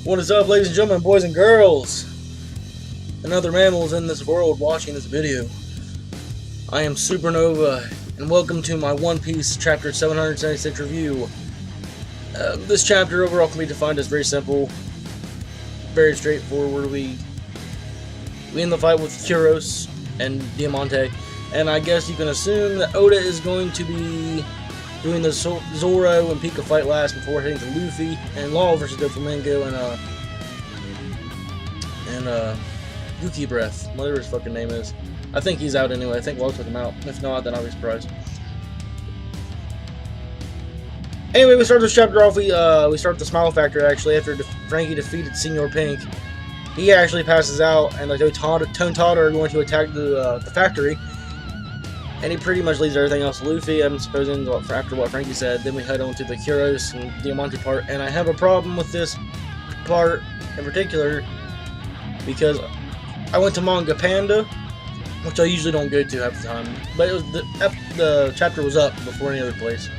What is up, ladies and gentlemen, boys and girls, and other mammals in this world watching this video? I am Supernova, and welcome to my One Piece Chapter 776 review. This chapter overall can be defined as very simple, very straightforward. We end the fight with Kryos and Diamante, and I guess you can assume that Oda is going to be doing the Zoro and Peeka fight last before heading to Luffy and Law versus Doflamingo and Yuki Breath, whatever his fucking name is. I think he's out anyway. I think Law took him out. If not, then I'll be surprised. Anyway, we start this chapter off. We start the Smile Factor actually after Frankie defeated Senor Pink. He actually passes out, and like Tone Todd are going to attack the factory. And he pretty much leaves everything else to Luffy, I'm supposing, after what Frankie said. Then we head on to the Kryos and Diamante part, and I have a problem with this part in particular because I went to Manga Panda, which I usually don't go to half the time, but it was the chapter was up before any other place.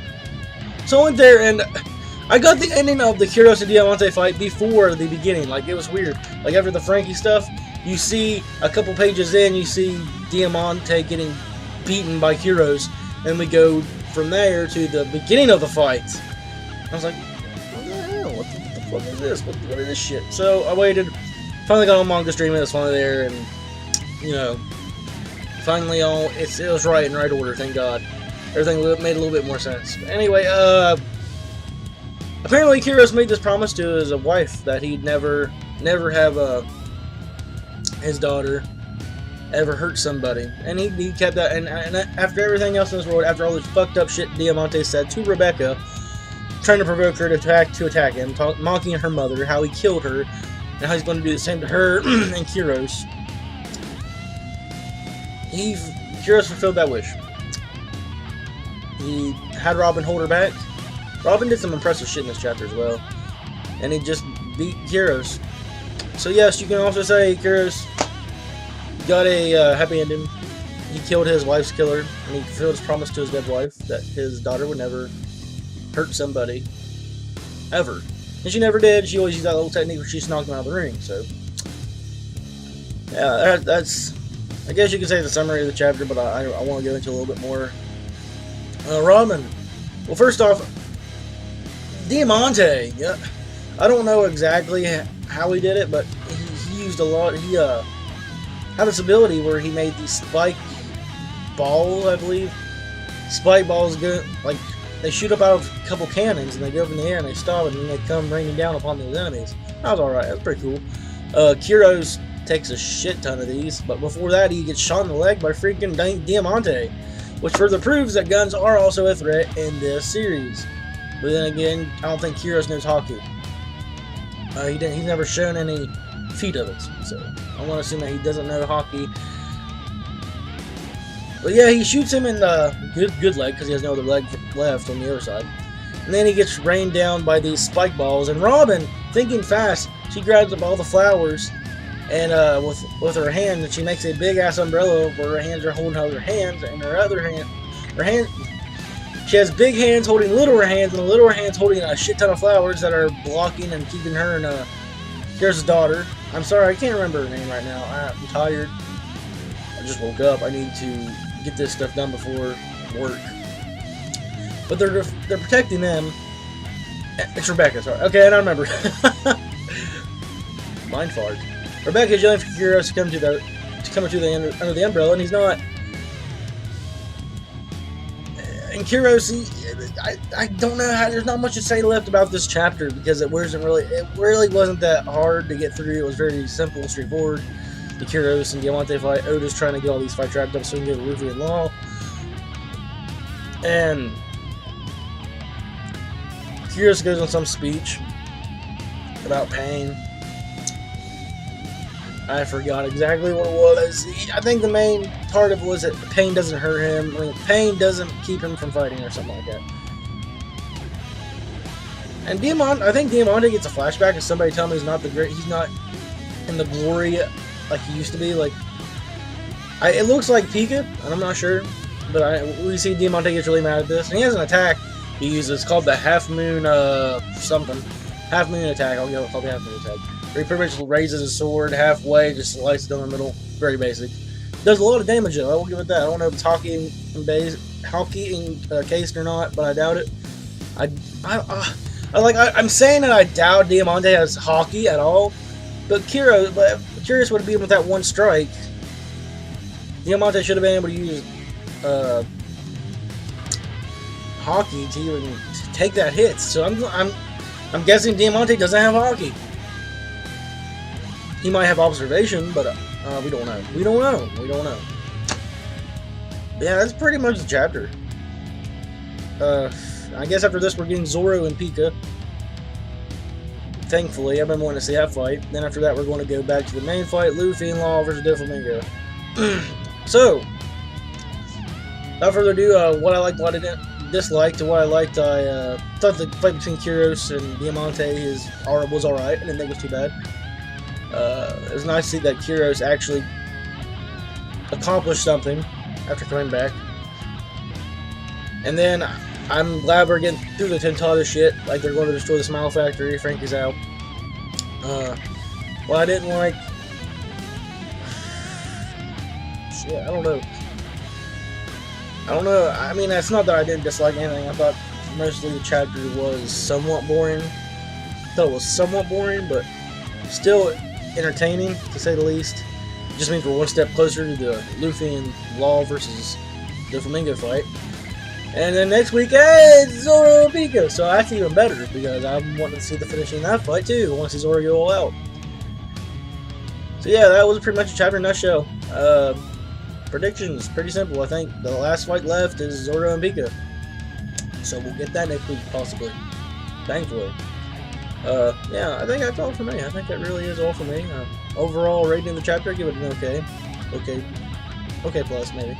So I went there, and I got the ending of the Kryos and Diamante fight before the beginning. Like, it was weird. Like, after the Frankie stuff, you see a couple pages in, you see Diamante getting beaten by Kryos, and we go from there to the beginning of the fight. I was like, what the hell? What the fuck is this? What is this shit? So I waited, finally got on manga stream, it was finally there, and you know, finally it was right in right order, thank God. Everything made a little bit more sense. But anyway, apparently Kryos made this promise to his wife that he'd never have his daughter ever hurt somebody, and he kept that. And after everything else in this world, after all this fucked up shit Diamante said to Rebecca, trying to provoke her to attack him, mocking her mother, how he killed her, and how he's going to do the same to her and Kryos, Kryos fulfilled that wish. He had Robin hold her back. Robin did some impressive shit in this chapter as well, and he just beat Kryos. So yes, you can also say Kryos got a happy ending. He killed his wife's killer, and he fulfilled his promise to his dead wife that his daughter would never hurt somebody, ever. And she never did. She always used that little technique where she knocked him out of the ring. So, yeah, that's, I guess you could say, the summary of the chapter, but I want to go into a little bit more. Robin. Well, first off, Diamante. Yeah, I don't know exactly how he did it, but he used a lot. He had this ability where he made these spike balls, I believe. Spike balls go, like, they shoot up out of a couple cannons and they go up in the air and they stop and then they come raining down upon those enemies. That was alright, that's pretty cool. Kryos takes a shit ton of these, but before that he gets shot in the leg by freaking Diamante, which further proves that guns are also a threat in this series. But then again, I don't think Kryos knows hockey. He's never shown any feet of it, so I want to assume that he doesn't know hockey. But yeah, he shoots him in the good leg because he has no other leg left on the other side. And then he gets rained down by these spike balls. And Robin, thinking fast, she grabs up all the flowers and with her hand, and she makes a big ass umbrella where her hands are holding other hands, and her other hand, she has big hands holding littler hands, and the littler hands holding a shit ton of flowers that are blocking and keeping her and Kryos' daughter. I'm sorry, I can't remember her name right now. I'm tired. I just woke up. I need to get this stuff done before work. But they're protecting them. It's Rebecca, sorry. Okay, and I remember. Mind fart. Rebecca's yelling for Kryos to come under the umbrella, and he's not. And Kryos, I don't know how. There's not much to say left about this chapter because it really wasn't that hard to get through. It was very simple and straightforward. The Kryos and Diamante fight. Oda's trying to get all these fights wrapped up so he can go to Luffy and Law. And Kryos goes on some speech about pain. I forgot exactly what it was. I think the main part of it was that pain doesn't hurt him. I mean, pain doesn't keep him from fighting or something like that. And I think Diamante gets a flashback of somebody telling him he's not in the glory like he used to be. Like, It looks like Peeka, and I'm not sure, but we see Diamante gets really mad at this, and he has an attack he uses. It's called the Half Moon something. Half Moon attack. I'll go call the Half Moon attack. Where he pretty much raises his sword halfway, just slices it down the middle. Very basic. Does a lot of damage though. I will give it that. I don't know if it's hockey encased or not, but I doubt it. I'm saying that I doubt Diamante has hockey at all, but Kryos would have beat him with that one strike. Diamante should have been able to use hockey to even take that hit. So I'm guessing Diamante doesn't have hockey. He might have observation, but we don't know. We don't know. Yeah, that's pretty much the chapter. I guess after this we're getting Zoro and Peeka. Thankfully, I've been wanting to see that fight. Then after that we're going to go back to the main fight, Luffy and Law versus Doflamingo. So, without further ado, what I liked, what I didn't dislike, to what I liked, I thought the fight between Kryos and Diamante was alright. I didn't think it was too bad. It was nice to see that Kryos actually accomplished something after coming back. And then I'm glad we're getting through the Tontada shit, like they're going to destroy the Smile Factory, Frankie's out. What I didn't like... Shit, I don't know. I mean, it's not that I didn't dislike anything. I thought mostly the chapter was somewhat boring. I thought it was somewhat boring, but still entertaining, to say the least. It just means we're one step closer to the Luffy and Law versus Doflamingo fight. And then next week, hey, it's Zoro and Peeka. So that's even better, because I'm wanting to see the finishing of that fight too. I want to see Zoro go all out. So yeah, that was pretty much a chapter in a nutshell. Predictions, pretty simple. I think the last fight left is Zoro and Peeka. So we'll get that next week, possibly. Thankfully. Yeah, I think that's all for me. I think that really is all for me. Overall rating of the chapter, I give it an okay. Okay plus, maybe.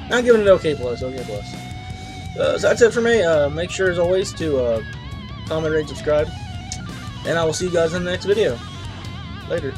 Not giving it an okay plus, okay plus. So that's it for me. Make sure, as always, to comment, rate, subscribe. And I will see you guys in the next video. Later.